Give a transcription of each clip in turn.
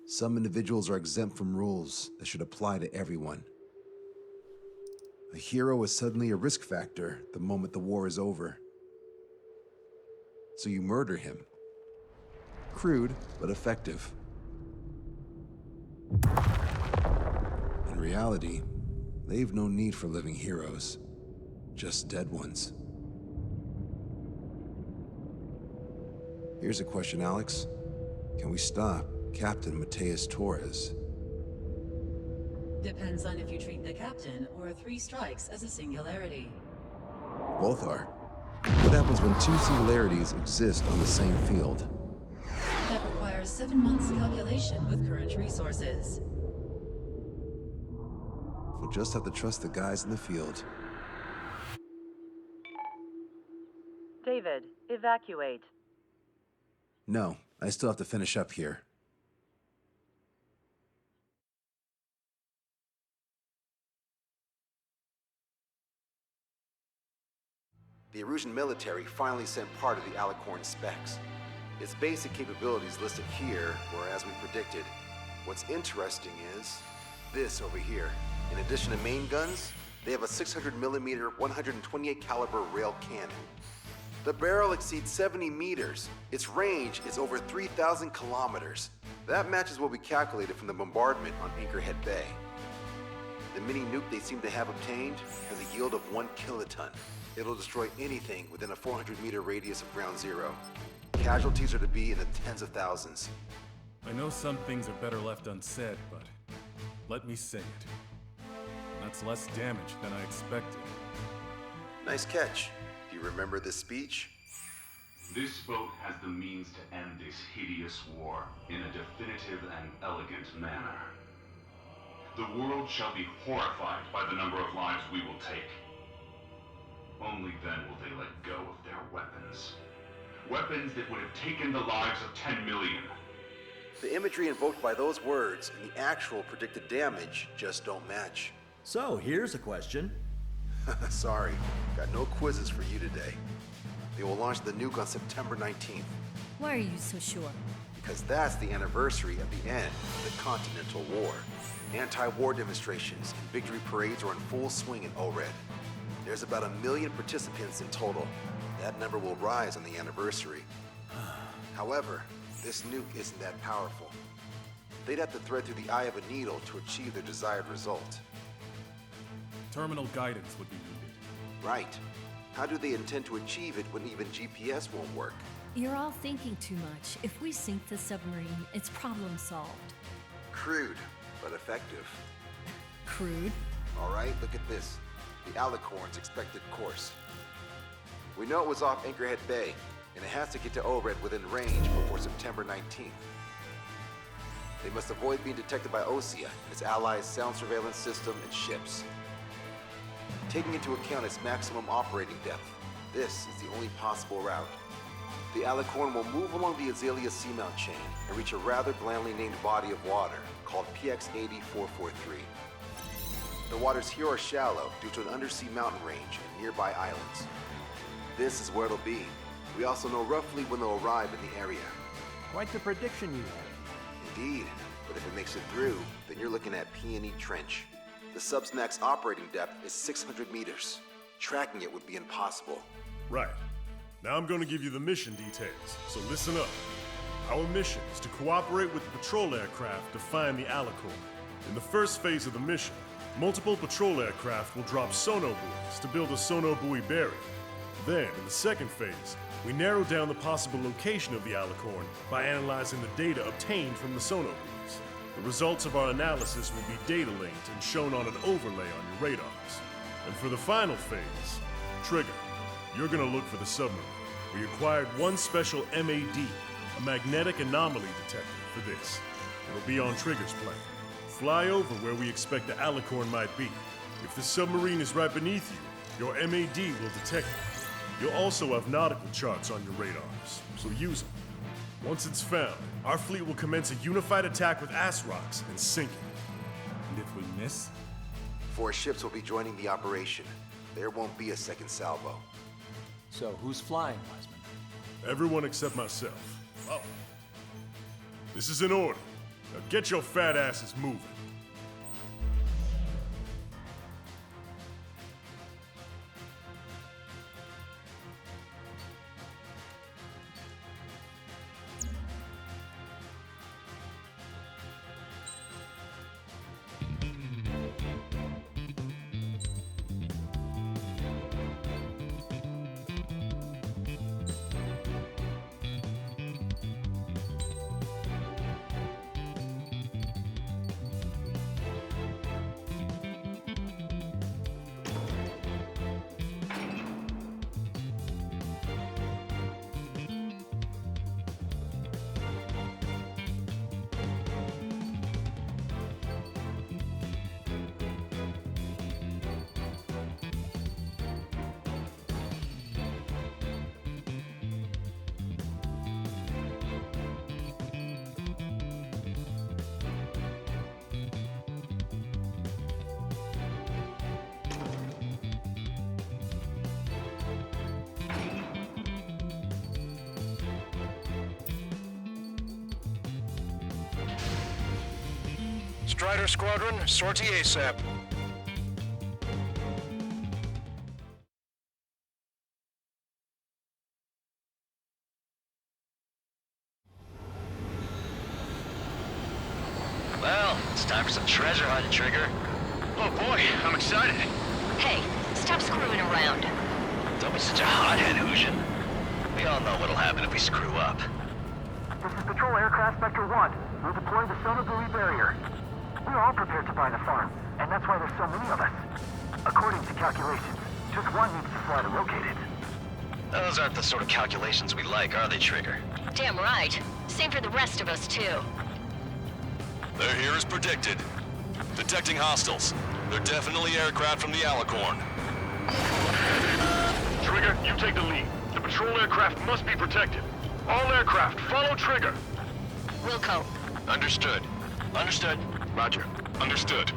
Some individuals are exempt from rules that should apply to everyone. A hero is suddenly a risk factor the moment the war is over. So you murder him. Crude, but effective. In reality, they've no need for living heroes, just dead ones. Here's a question, Alex. Can we stop Captain Mateus Torres? Depends on if you treat the captain or 3 strikes as a singularity. Both are. What happens when 2 singularities exist on the same field? That requires 7 months calculation with current resources. We'll just have to trust the guys in the field. David, evacuate. No, I still have to finish up here. The Erusian military finally sent part of the Alicorn specs. Its basic capabilities listed here were as we predicted. What's interesting is this over here. In addition to main guns, they have a 600mm 128 caliber rail cannon. The barrel exceeds 70 meters. Its range is over 3,000 kilometers. That matches what we calculated from the bombardment on Anchorhead Bay. The mini nuke they seem to have obtained has a yield of 1 kiloton. It'll destroy anything within a 400-meter radius of ground zero. Casualties are to be in the tens of thousands. I know some things are better left unsaid, but let me say it. That's less damage than I expected. Nice catch. Do you remember this speech? This boat has the means to end this hideous war in a definitive and elegant manner. The world shall be horrified by the number of lives we will take. Only then will they let go of their weapons. Weapons that would have taken the lives of 10 million. The imagery invoked by those words and the actual predicted damage just don't match. So, here's a question. Sorry, got no quizzes for you today. They will launch the nuke on September 19th. Why are you so sure? Because that's the anniversary of the end of the Continental War. Anti-war demonstrations and victory parades are in full swing in ORED. There's about 1 million participants in total. That number will rise on the anniversary. However, this nuke isn't that powerful. They'd have to thread through the eye of a needle to achieve their desired result. Terminal guidance would be needed. Right. How do they intend to achieve it when even GPS won't work? You're all thinking too much. If we sink the submarine, it's problem solved. Crude, but effective. Crude? All right, look at this. The Alicorn's expected course. We know it was off Anchorhead Bay, and it has to get to ORED within range before September 19th. They must avoid being detected by Osea and its allies' sound surveillance system and ships. Taking into account its maximum operating depth, this is the only possible route. The Alicorn will move along the Azalea Seamount chain and reach a rather blandly named body of water called PX-80443. The waters here are shallow due to an undersea mountain range and nearby islands. This is where it'll be. We also know roughly when they'll arrive in the area. Quite the prediction you have. Indeed, but if it makes it through, then you're looking at Peony Trench. The Subsnac's operating depth is 600 meters. Tracking it would be impossible. Right. Now I'm going to give you the mission details, so listen up. Our mission is to cooperate with the patrol aircraft to find the Alicorn. In the first phase of the mission, multiple patrol aircraft will drop sono buoys to build a sono buoy barrier. Then, in the second phase, we narrow down the possible location of the Alicorn by analyzing the data obtained from the sono buoys. The results of our analysis will be data linked and shown on an overlay on your radars. And for the final phase, Trigger, you're gonna look for the submarine. We acquired one special MAD, a magnetic anomaly detector, for this. It'll be on Trigger's plane. Fly over where we expect the Alicorn might be. If the submarine is right beneath you, your MAD will detect it. You'll also have nautical charts on your radars, so use them. Once it's found, our fleet will commence a unified attack with ass rocks and sink it. And if we miss? 4 ships will be joining the operation. There won't be a second salvo. So, who's flying, Wiseman? Everyone except myself. Oh. This is an order. Now get your fat asses moving. Strider Squadron, sortie ASAP. Well, it's time for some treasure hunting, Trigger. Oh boy, I'm excited. Hey, stop screwing around. Don't be such a hothead, Hushin. We all know what'll happen if we screw up. This is Patrol Aircraft Spectre 1. We're deploying the Sonoburi barrier. We're all prepared to buy the farm, and that's why there's so many of us. According to calculations, just one needs to fly to locate it. Those aren't the sort of calculations we like, are they, Trigger? Damn right. Same for the rest of us, too. They're here as predicted. Detecting hostiles. They're definitely aircraft from the Alicorn. Trigger, you take the lead. The patrol aircraft must be protected. All aircraft, follow Trigger. Wilco. Understood. Understood. Roger. Understood.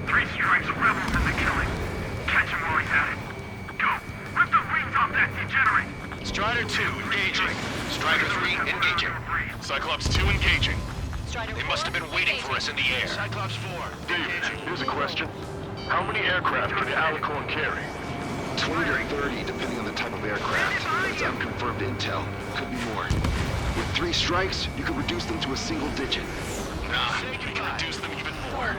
Three strikes, rebels in the killing. Catch him while he's at it. Go! Rip the wings off that degenerate! Strider 2, engaging. Strider 3, engaging. Cyclops 2 engaging. Strider They must have been waiting for us in the air. Cyclops 4. Dave, here's a question. How many aircraft can the Alicorn carry? 20 to 30, depending on the type of aircraft. But it's unconfirmed intel. Could be more. With 3 strikes, you could reduce them to a single digit. Nah, we can reduce them even more.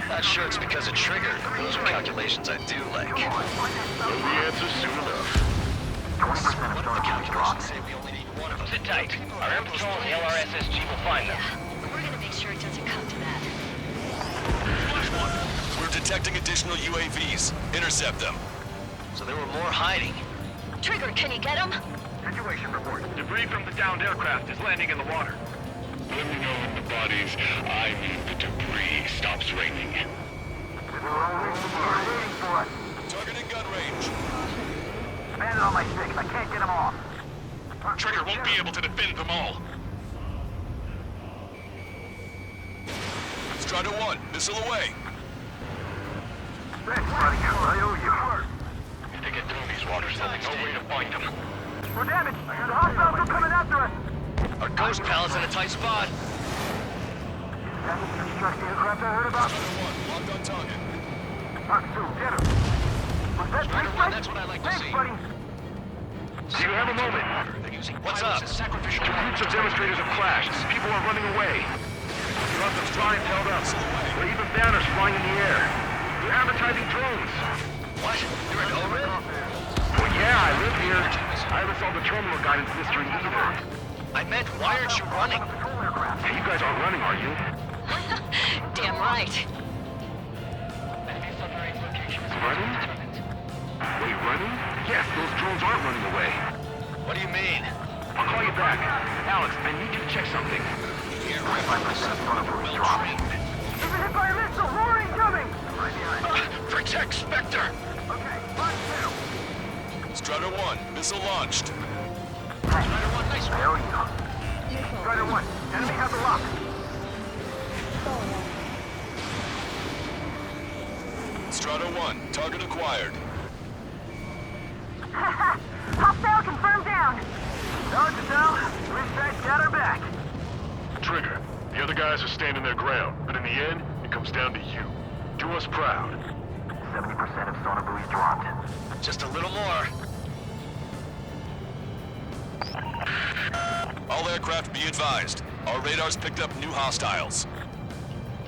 Not sure it's because of Trigger, but those are calculations I do like. Know the answer soon enough. 20% What of if the Sonoburi calculations dropped. say we only need one of them? Sit tight. Our air patrol and the LRSSG will find them. We're gonna make sure it doesn't come to that. We're detecting additional UAVs. Intercept them. So there were more hiding. Trigger, can you get him? Situation report. Debris from the downed aircraft is landing in the water. Let me know when the bodies, I mean the debris, stops raining. We're all waiting for us. Targeting gun range. Bandit on my sticks. I can't get them off. Trigger won't be able to defend them all. Strider 1, missile away. Thanks, buddy. I owe you. If they get through these waters, there'll be no way to find them. We're damaged. The hostiles are coming after us. Our ghost pal's in a tight spot. That's the construct aircraft I heard about. Strider 1, locked on target. Mark 2, get him. Was that Strider three 1, strikes? that's what I like to Thanks, see. buddy. Do you have a moment? They're using What's pilots up? as sacrificial Groups of demonstrators have clashed. People are running away. Lots of signs held up. There are even banners flying in the air. They're advertising drones. What? You're an ORID? Well, yeah, I live here. I haven't solved the terminal guidance mystery either. I meant, why aren't you running? Hey, you guys aren't running, are you? Damn right. Running? Wait, running? Yes, those drones aren't running away. What do you mean? I'll call you back. Alex, I need you to check something. We've been hit by a missile. More incoming. Right behind. Protect Spectre! Okay, Mark 2. Strider 1, missile launched. Strider 1, nice I owe you. Strider 1, enemy has a lock. Strider 1, target acquired. Hostile confirmed down. Note to self, wish I'd got her back. Trigger, the other guys are standing their ground, but in the end, it comes down to you. Do us proud. 70% of sonar buoys dropped. Just a little more. All aircraft be advised. Our radars picked up new hostiles.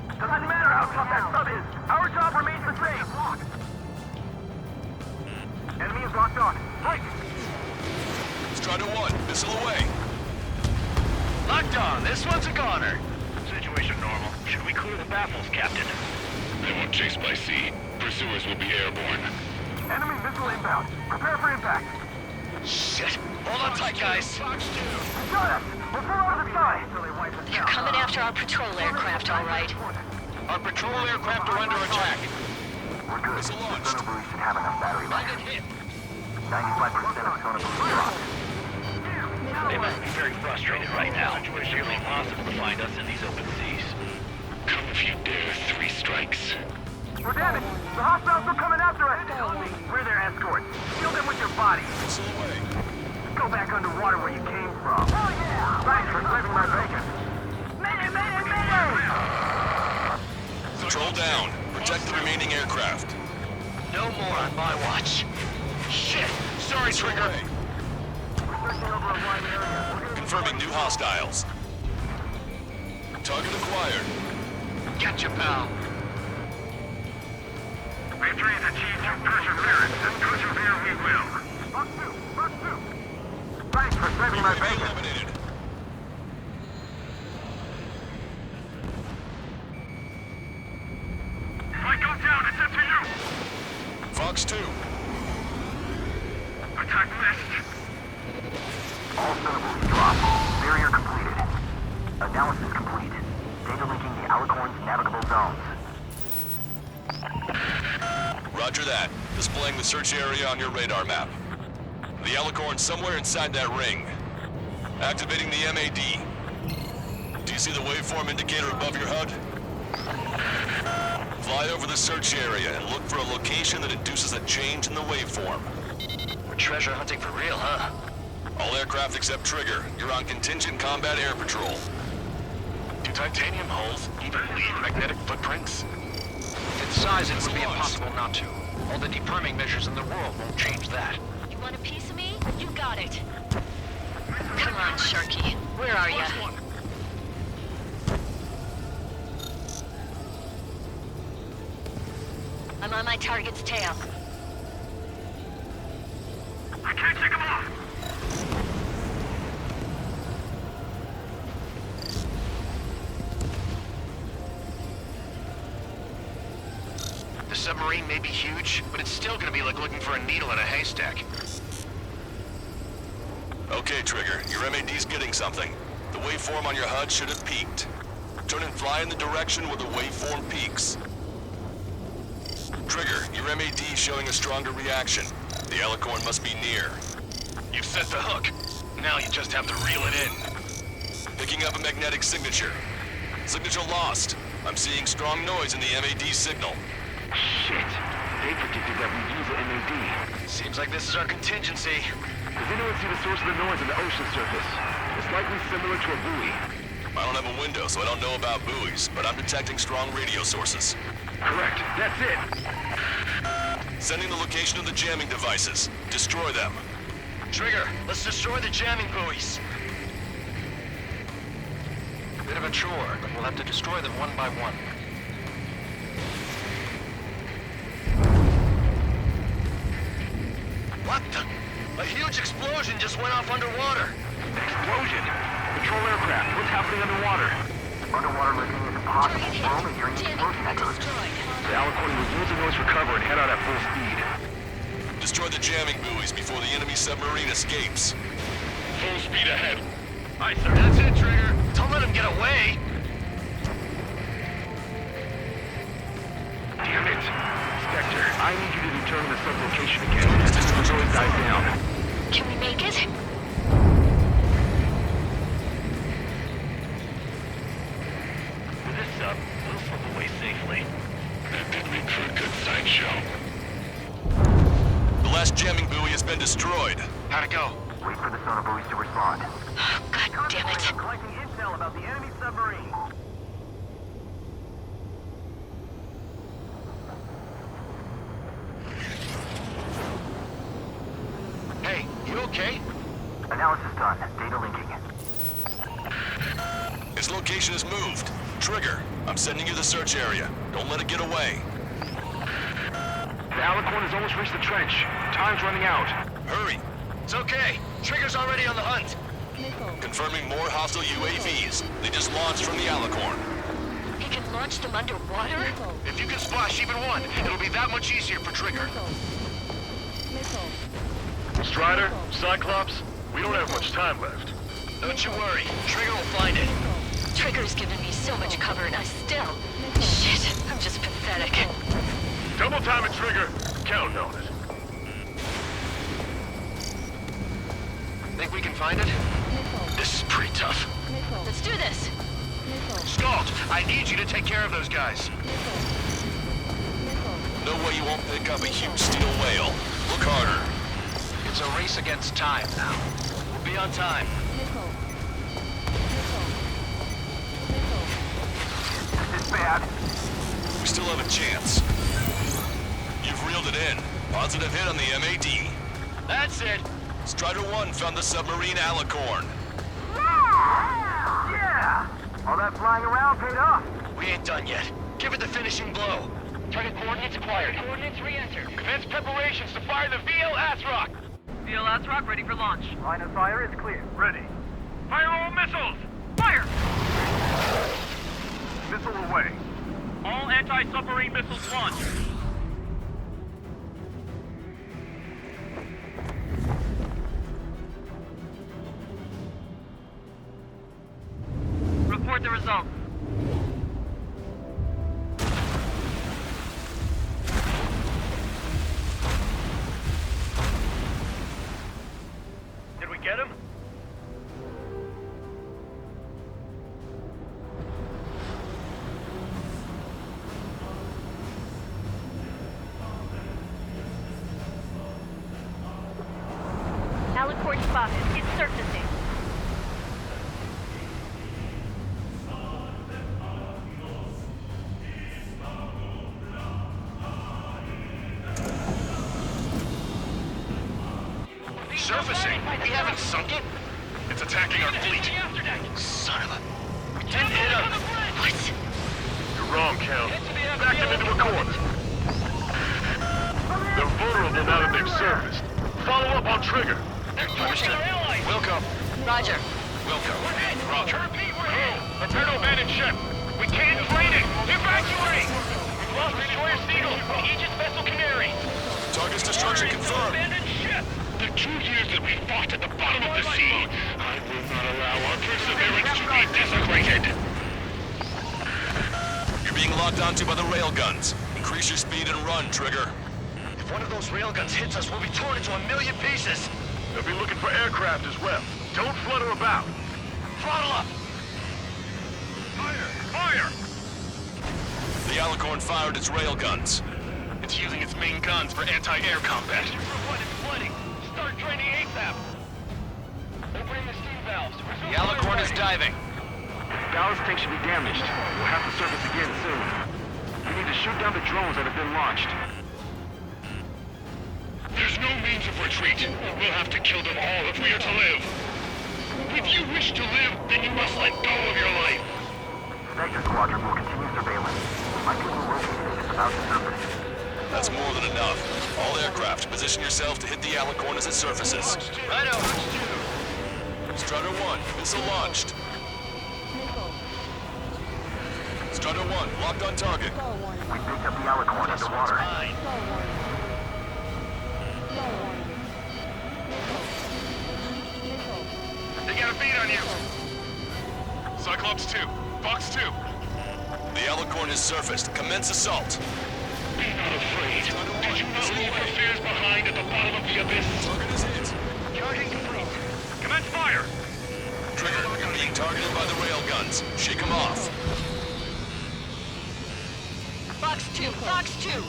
Doesn't matter how tough that sub is. Our job remains the same. Enemy is locked on. Right. Strider 1, missile away. Locked on. This one's a goner. Situation normal. Should we clear the baffles, Captain? They won't chase by sea. Pursuers will be airborne. Enemy missile inbound. Prepare for impact. Shit. Hold on tight, guys. Got us. We're full out of the side. They're coming after our patrol aircraft, all right. Our patrol aircraft are under attack. We're good. Missile launched. Sonar buoys should have enough battery life. Target hit. 95% of sonar buoys dropped. They must be very frustrated right now. It's nearly impossible to find us in these open seas. Come if you dare, 3 strikes. We're damaged. The hostiles are coming after us. We're their escorts. Shield them with your body. Missile away. Go back underwater where you came from. Oh yeah! Thanks for saving my bacon. Mayday, mayday, mayday! Patrol down. Protect the remaining aircraft. No more on my watch. Shit. Sorry, Trigger. We're searching over a wide area. Confirming new hostiles. Target acquired. Gotcha, pal. Victory is achieved through perseverance, and persevere we will. Buck 2, Buck 2. Thanks for saving my bacon. Eliminated. If I go down, it's up to you. Fox 2. Attack missed. All sonar buoys dropped. Barrier completed. Analysis complete. Data linking the Alicorn's navigable zones. Roger that. Displaying the search area on your radar map. The Alicorn's somewhere inside that ring. Activating the MAD. Do you see the waveform indicator above your HUD? Fly over the search area and look for a location that induces a change in the waveform. We're treasure hunting for real, huh? All aircraft except Trigger, you're on contingent combat air patrol. Do titanium hulls even leave magnetic footprints? Its size, it would be impossible not to. All the deperming measures in the world won't change that. You want a piece of me? You got it. Come on, Sharky. Where are ya? I'm on my target's tail. I can't take him off! The submarine may be huge, but it's still gonna be like looking for a needle in a haystack. Okay, Trigger, your MAD's getting something. The waveform on your HUD should have peaked. Turn and fly in the direction where the waveform peaks. Trigger, your MAD's showing a stronger reaction. The Alicorn must be near. You've set the hook. Now you just have to reel it in. Picking up a magnetic signature. Signature lost. I'm seeing strong noise in the MAD signal. Shit. They predicted that we'd use the MAD. Seems like this is our contingency. Does anyone see the source of the noise on the ocean surface? It's likely similar to a buoy. I don't have a window, so I don't know about buoys, but I'm detecting strong radio sources. Correct. That's it. Sending the location of the jamming devices. Destroy them. Trigger, let's destroy the jamming buoys. Bit of a chore, but we'll have to destroy them one by one. What the? A huge explosion just went off underwater. Explosion! Patrol aircraft, what's happening underwater? Underwater living is impossible. Target hit. We're only hearing Jamming explosion buoy echoes. destroyed. The Alicorn will use the noise recover and head out at full speed. Destroy the jamming buoys before the enemy submarine escapes. Full speed ahead. Aye, sir. That's it, Trigger. Don't let him get away. Damn it. Spectre, I need you to determine the sublocation again as soon as the noise dies down. Can we make it? With this sub, we'll slip away safely. That did make for a good sideshow. The last jamming buoy has been destroyed. How'd it go? Wait for the sonar buoys to respond. God damn it. Collecting intel about the enemy submarine. Hey, you okay? Analysis done. Data linking. Its location is moved. Trigger, I'm sending you the search area. Don't let it get away. The Alicorn has almost reached the trench. Time's running out. Hurry. It's okay. Trigger's already on the hunt. Confirming more hostile UAVs. They just launched from the Alicorn. He can launch them underwater? If you can splash even one, it'll be that much easier for Trigger. Strider, Cyclops, we don't have much time left. Don't you worry. Trigger will find it. Trigger's given me so much cover and I still... Shit, I'm just pathetic. Double time it, Trigger. Counting on it. Think we can find it? This is pretty tough. Let's do this. Scott, I need you to take care of those guys. No way you won't pick up a huge steel whale. Look harder. It's a race against time now. We'll be on time. This is bad. We still have a chance. You've reeled it in. Positive hit on the MAD. That's it. Strider 1 found the submarine Alicorn. Yeah! All that flying around paid off. We ain't done yet. Give it the finishing blow. Target coordinates acquired. Coordinates re-entered. Commence preparations to fire the VL Asrock. VL Asrock ready for launch. Line of fire is clear. Ready. Fire all missiles! Fire! Missile away. All anti-submarine missiles launched. Report the results. Did we get him? Alicorn spotted. It's surfacing. Surfacing? We haven't sunk it? It's attacking our fleet. Son of a... We didn't hit him. What? You're wrong, Cal. Back them into a corner. They're vulnerable now that they've surfaced. Follow up on Trigger. They're pushing our allies! Wilco. Roger. Wilco. We're hit! Roger. Repeat, we're hit! Return to abandoned ship! We can't drain it! Evacuate! We've lost Destroyer Seagull and Aegis Vessel Canary! Target's destruction confirmed. Abandoned ship! The 2 years that we fought at the bottom of the sea, I will not allow our perseverance to be desecrated! You're being locked onto by the railguns. Increase your speed and run, Trigger. If one of those railguns hits us, we'll be torn into a million pieces. They'll be looking for aircraft as well. Don't flutter about. Throttle up! Fire! Fire! The Alicorn fired its railguns. It's using its main guns for anti-air combat. Group 1 is flooding. Start draining ASAP. Opening the steam valves. The Alicorn is diving. Ballast tank should be damaged. We'll have to surface again soon. We need to shoot down the drones that have been launched. There's no means of retreat. We'll have to kill them all if we are to live. If you wish to live, then you must let go of your life. Vector Squadron will continue surveillance. My people located is about to surface. That's more than enough. All aircraft, position yourself to hit the Alicorn as it surfaces. Righto. Strider 1, missile launched. Strider 1, locked on target. We picked up the Alicorn underwater. They got a beat on you. Cyclops 2, Fox 2. The Alicorn has surfaced. Commence assault. Be not afraid. Did you not leave your fears behind at the bottom of the abyss? Target is hit. Charging complete. Commence fire! Trigger, you're being targeted by the railguns. Shake them off. Fox 2. Fox 2.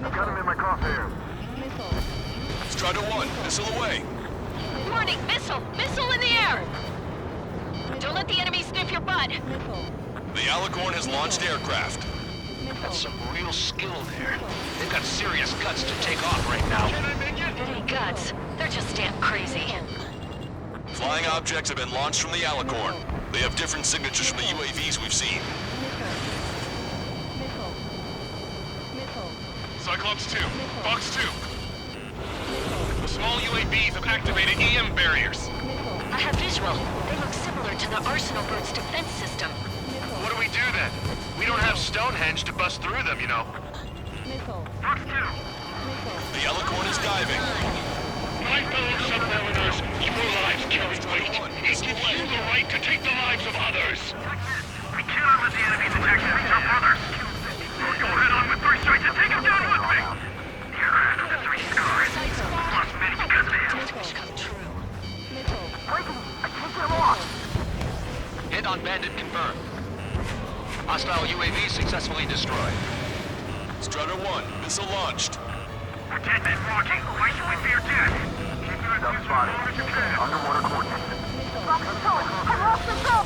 I've got him in my crosshairs. Strider 1, missile away. Warning, missile! Missile in the air! Don't let the enemy sniff your butt! The Alicorn has launched aircraft. That's some real skill there. They've got serious guts to take off right now. It ain't guts. They're just damn crazy. Flying objects have been launched from the Alicorn. They have different signatures from the UAVs we've seen. Cyclops 2, Fox 2. The small UAVs have activated EM barriers. I have visual. They look similar to the Arsenal Bird's defense system. What do we do then? We don't have Stonehenge to bust through them, you know. Fox 2. The Alicorn is diving. My fellow submariners, your lives carry weight. It gives you the right to take the lives of others. We cannot let the enemy's attacks reach our brothers. We'll go head on with 3 strikes and take them down with me. The aircraft of the 3 stars. Lost many because of him. Come true. I can't get lost. Hit on Bandit confirmed. Hostile UAV successfully destroyed. Strider 1, missile launched. We're dead men walking. Why should we fear death? Keep your Dump attention spotted. as long as you can. Underwater coordinates. Lost control! I lost control!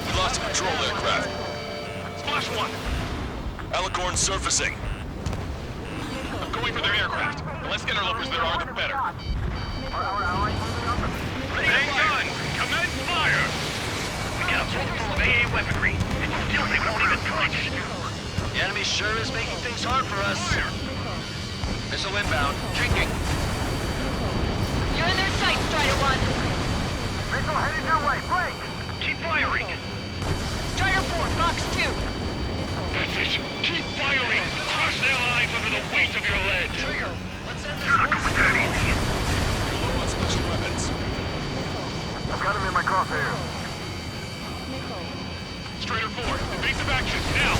We lost a patrol aircraft. Splash 1. Alicorn surfacing. I'm going for their aircraft. The less interlopers there are, the better. Bang gun! Commence fire! We got a boat full of AA weaponry, and still they won't even touch. The enemy sure is making things hard for us. Missile inbound. Drinking. You're in their sight, Strider 1. Missile headed your way. Break! Keep firing! Strider 4, Fox 2. That's it. Keep firing. Crush their lives under the weight of your lead. You're not going that easy. Low on special weapons. I've got him in my crosshairs. Strider 4, evasive action, now!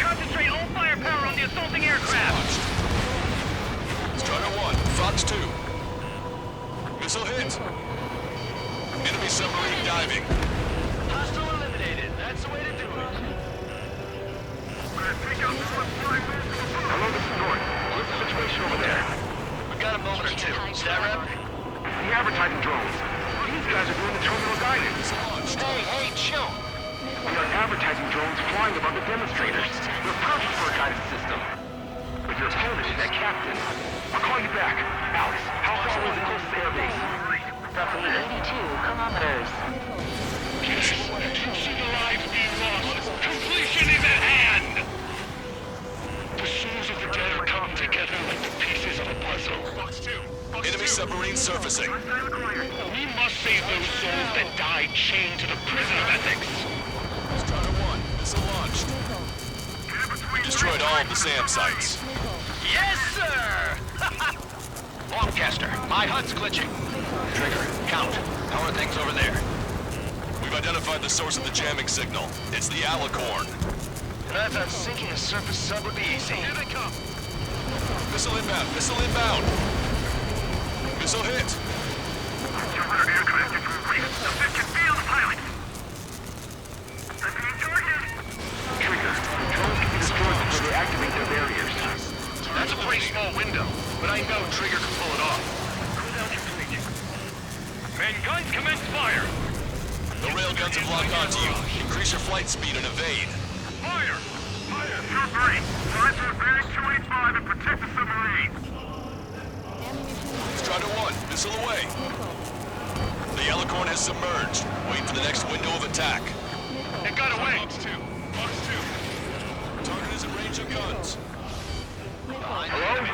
Concentrate all firepower on the assaulting aircraft! Strider 1, Fox 2. Missile hit. Enemy submarine diving. Hostile eliminated. That's the way to do it. Hello, this is Gordon. What's the situation over there? We've got a moment or two. Stat rep? The advertising drones. These guys are doing the terminal guidance. Hey, chill. We are advertising drones flying above the demonstrators. They're perfect for a guidance system. But your opponent is that captain. I'll call you back. Alex, how far was it close to the airbase? Roughly 82 kilometers. See the lives being lost. Completion is at hand. The souls of the dead are coming together like the pieces of a puzzle. Fox 2, Fox Enemy 2. submarine surfacing. We must save those souls that died chained to the prison of ethics. Strider 1, missile launched. We destroyed all of the SAM sites. Yes, sir! Longcaster, my HUD's glitching. Trigger, count. How are things over there? We've identified the source of the jamming signal. It's the Alicorn. And I thought sinking a surface sub would be easy. Here they come! Missile inbound, missile inbound. Missile hit. 200 aircraft into a reef. The fish can feel the pilots! They're being targeted! Trigger. Drones can be destroyed before they activate their barriers. That's a pretty small window, but I know Trigger can pull it off. Cooldown complete. Men, guns commence fire! The railguns have locked onto you. Increase your flight speed and evade. Fire! Fire! Sure 3. Try to evade 285 and protect the submarine. Strider 1, missile away. The Alicorn has submerged. Wait for the next window of attack. It got away! Fox 2. Fox 2. Target is in range of guns. Hello?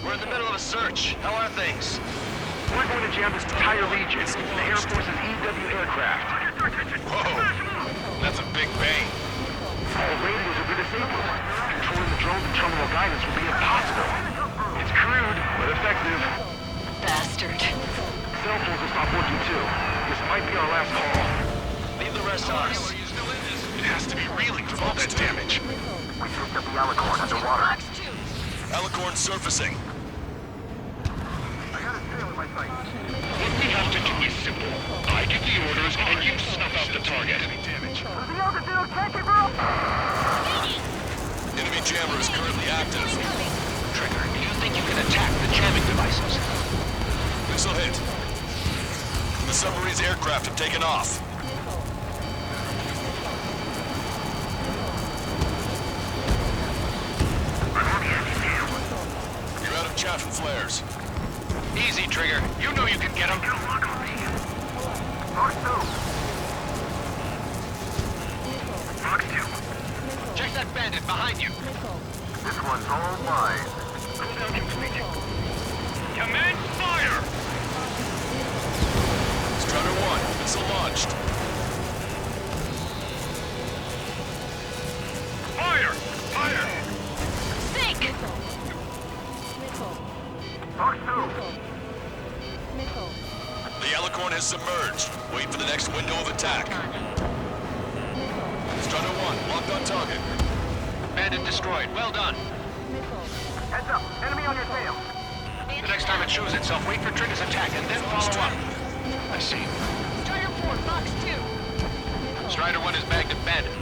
We're in the middle of a search. How are things? We're going to jam this entire region. The Air Force's EW aircraft. Whoa, that's a big bang. All radios will be disabled. Controlling the drones and terminal guidance will be impossible. It's crude, but effective. Bastard. Cell phones will stop working too. This might be our last call. Leave the rest to us. It has to be reeling from all that damage. We picked up the Alicorn underwater. Alicorn surfacing. I got a sail in my sight. What we have to do is simple. I give the orders and you snuff out the target. What are the altitude? Can't keep up! Enemy jammer is currently active. Trigger, do you think you can attack the jamming devices. Missile hit. The submarine's aircraft have taken off. You're out of chaff and flares. Easy, Trigger. You know you can get them. Fox 2. Fox 2. Check that bandit behind you. This one's all mine. Cooldown complete. Commence fire! Strider 1, missile launched. Fire! Fire! Think! Fox 2. The Alicorn has submerged. Wait for the next window of attack. Strider 1, locked on target. Bandit destroyed. Well done. Heads up. Enemy on your tail. The next time it shows itself, wait for Trigger's attack and then follow up. I see. Strider 4, Fox 2. Strider 1 is bagged at bandit.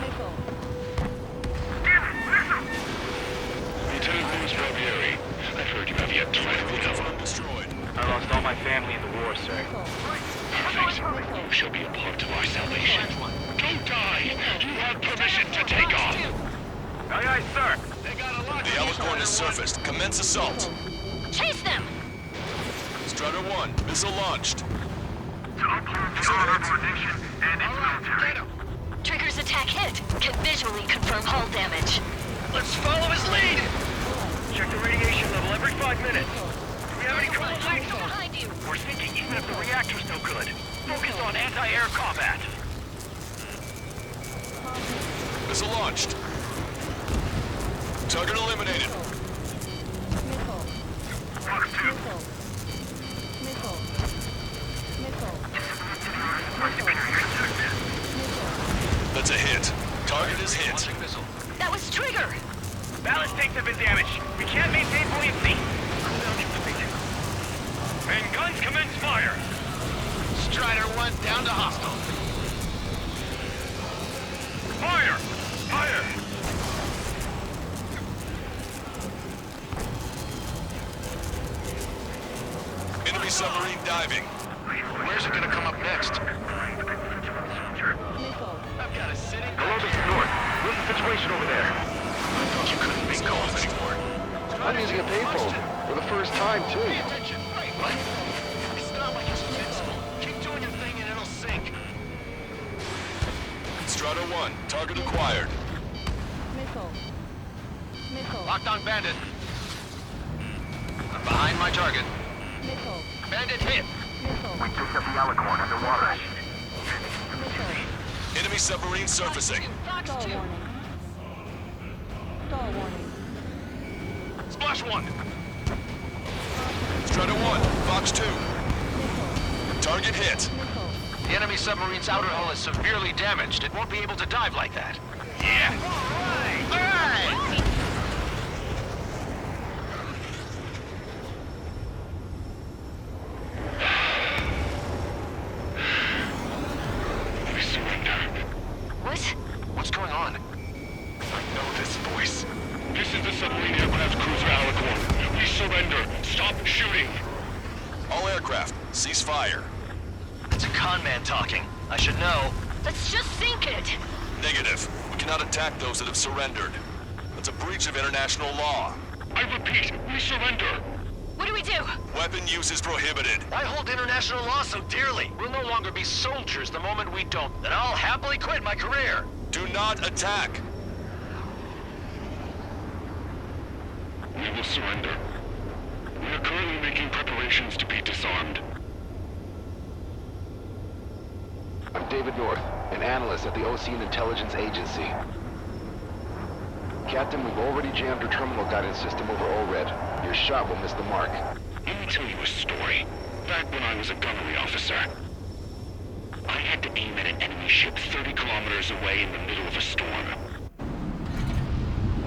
Lieutenant Louis Barbieri, I've heard you have yet to fight a recover. Destroyed. I lost all my family in the war, sir. Perfect. You shall be a part of our salvation. Don't die! You have permission to take off! Aye, aye, sir. The Alicorn has surfaced. Commence assault. Chase them! Strider 1, missile launched. Trigger's attack hit. Can visually confirm hull damage. Let's follow his lead! Check the radiation level every 5 minutes. Do we have any cool lights? Behind you. We're thinking even if the reactor's no good. Focus on anti-air combat. Missile launched. Target eliminated. Fox 2. That's a hit. Target is hit. That was Trigger! Ballast tanks have been damaged. We can't maintain buoyancy. And guns commence fire. Strider 1 down to hostile. Fire! Fire! Enemy submarine diving. Where's it gonna come up next? I've got a sitting. Hello, this is North. What's the situation over there? You couldn't be calm anymore. I'm using a payphone. For the first time, too. What? It's not like it's invincible. Keep doing your thing and it'll sink. Strider 1, target acquired. Locked on bandit. I'm behind my target. Bandit hit. We picked up the Alicorn underwater. Enemy submarine surfacing. Fox 2. Splash 1. Strider 1, Fox 2. Target hit. The enemy submarine's outer hull is severely damaged. It won't be able to dive like that. Yeah! All right! We surrender. What? What's going on? I know this voice. This is the submarine aircraft cruiser Alicorn. We surrender. Stop shooting. All aircraft, cease fire. It's a con man talking. I should know. Let's just sink it! Negative. We cannot attack those that have surrendered. That's a breach of international law. I repeat, we surrender. What do we do? Weapon use is prohibited. Why hold international law so dearly? We'll no longer be soldiers the moment we don't. Then I'll happily quit my career. Do not attack. We will surrender. We are currently making preparations to be disarmed. I'm David North, an analyst at the Ocean Intelligence Agency. Captain, we've already jammed your terminal guidance system over ORED. Your shot will miss the mark. Let me tell you a story. Back when I was a gunnery officer, I had to aim at an enemy ship 30 kilometers away in the middle of a storm.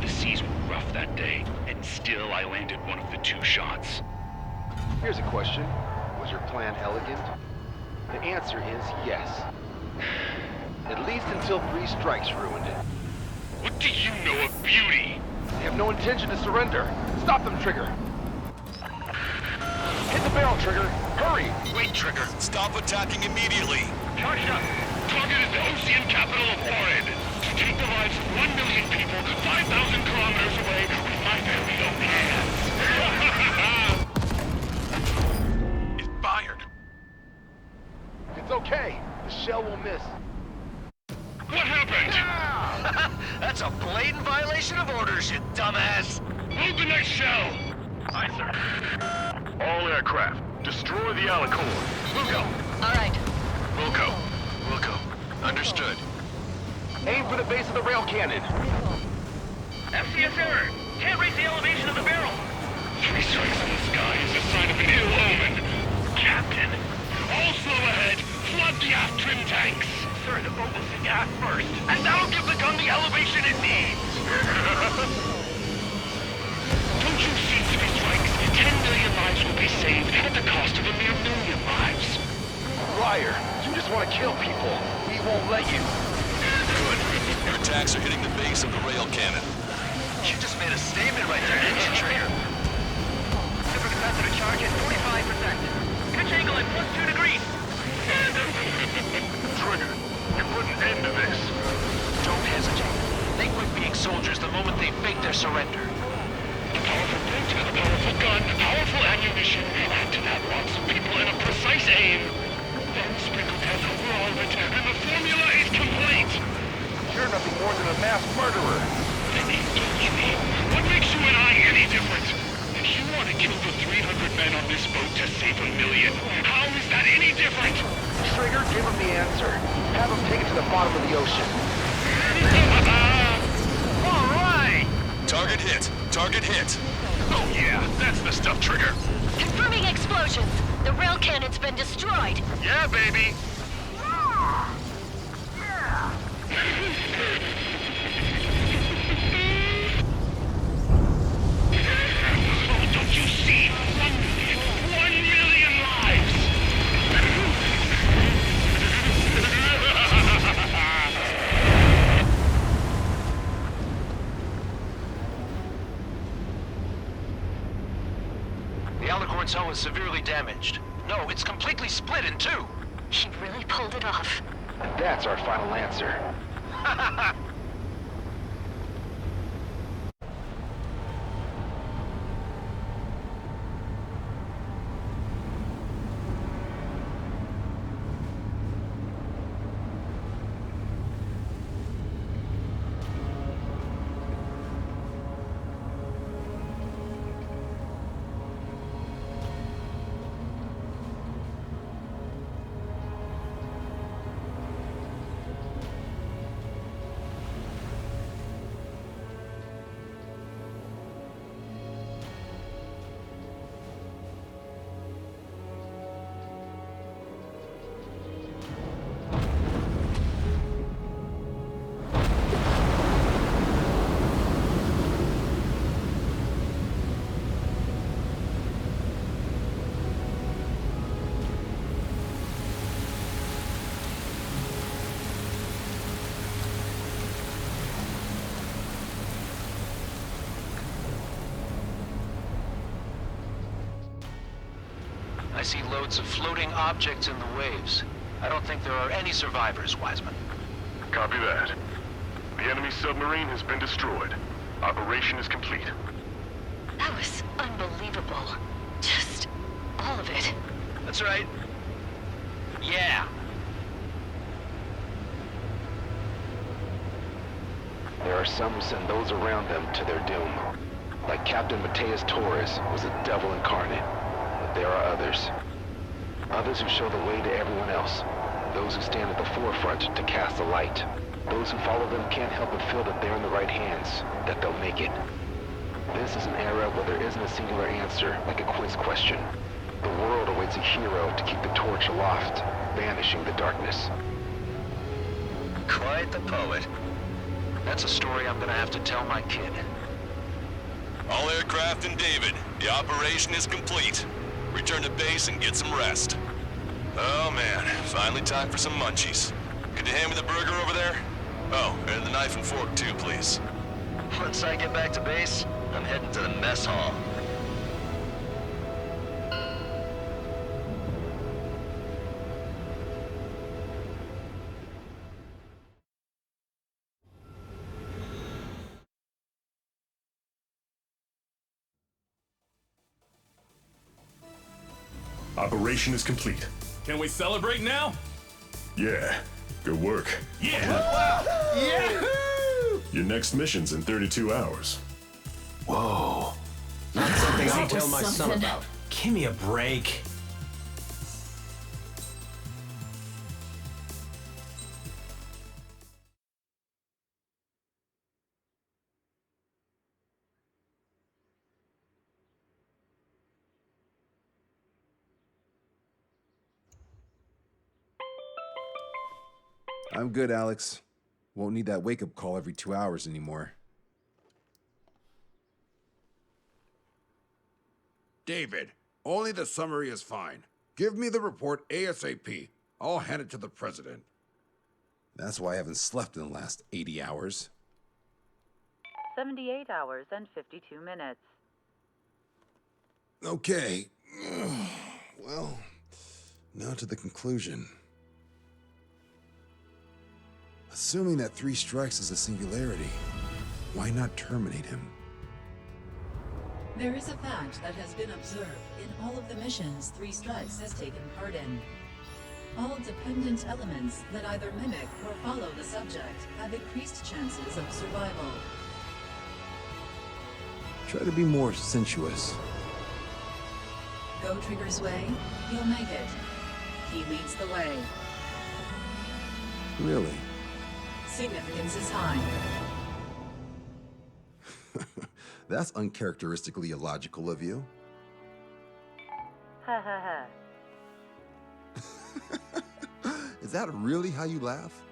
The seas were rough that day, and still I landed one of the 2 shots. Here's a question. Was your plan elegant? The answer is yes. At least until 3 strikes ruined it. What do you know of beauty? They have no intention to surrender. Stop them, Trigger. barrel, Trigger. Hurry! Wait, Trigger. Stop attacking immediately. Charge up! Target is the Ocean capital of Orid. To take the lives of 1 million people 5,000 kilometers away with my very own hands. It fired. It's okay. The shell will miss. What happened? That's a blatant violation of orders, you dumbass! Load the next shell! Aye, sir. All aircraft, destroy the Alicorn. Lugo! Alright. Wilco. Wilco. Understood. Aim for the base of the rail cannon. FCS error. Can't raise the elevation of the barrel. 3 strikes in the sky is a sign of an ill omen. Captain, all slow ahead. Flood the aft trim tanks. Sir, the boat will see gas first. And that'll give the gun the elevation it needs. Don't you see 3 strikes? 10 million lives will be saved at the cost of a mere 1 million lives. Liar, you just want to kill people. We won't let you. Good. Your attacks are hitting the base of the rail cannon. You just made a statement right there, didn't you, Trigger? Supercapacitor charge at 45%. Pitch angle at +2 degrees. Trigger, you put an end to this. Don't hesitate. They quit being soldiers the moment they fake their surrender. A powerful boat, a powerful gun, powerful ammunition. Add to that lots of people and a precise aim. Then sprinkle death over all of it, and the formula is complete. You're nothing more than a mass murderer. Then indulge me. What makes you and I any different? If you want to kill the 300 men on this boat to save 1 million, how is that any different? Trigger, give him the answer. Have him take it to the bottom of the ocean. All right! Target hit. Target hit. Oh yeah, that's the stuff, Trigger. Confirming explosions. The rail cannon's been destroyed. Yeah, baby. Oh, don't you see? 1 million. 1 million lives! The Alicorn's hull is severely damaged. No, it's completely split in two. He really pulled it off. And that's our final answer. I see loads of floating objects in the waves. I don't think there are any survivors, Wiseman. Copy that. The enemy submarine has been destroyed. Operation is complete. That was unbelievable. Just all of it. That's right. Yeah. There are some who send those around them to their doom. Like Captain Mateus Torres was a devil incarnate. But there are others. Others who show the way to everyone else. Those who stand at the forefront to cast the light. Those who follow them can't help but feel that they're in the right hands, that they'll make it. This is an era where there isn't a singular answer, like a quiz question. The world awaits a hero to keep the torch aloft, banishing the darkness. Quite the poet. That's a story I'm gonna have to tell my kid. All aircraft in David. The operation is complete. Return to base and get some rest. Oh man, finally time for some munchies. Could you hand me the burger over there? Oh, and the knife and fork too, please. Once I get back to base, I'm heading to the mess hall. Operation is complete. Can we celebrate now? Yeah, good work. Yeah! Yahoo! Your next mission's in 32 hours. Whoa. Not something I'll That was tell my son something. about. Give me a break. I'm good, Alex. Won't need that wake-up call every 2 hours anymore. David, only the summary is fine. Give me the report ASAP. I'll hand it to the president. That's why I haven't slept in the last 80 hours. 78 hours and 52 minutes. Okay. Well, now to the conclusion. Assuming that 3 strikes is a singularity, why not terminate him? There is a fact that has been observed in all of the missions 3 Strikes has taken part in. All dependent elements that either mimic or follow the subject have increased chances of survival. Try to be more sensuous. Go Trigger's way, you'll make it. He leads the way. Really? Significance is high. That's uncharacteristically illogical of you. Ha ha ha. Is that really how you laugh?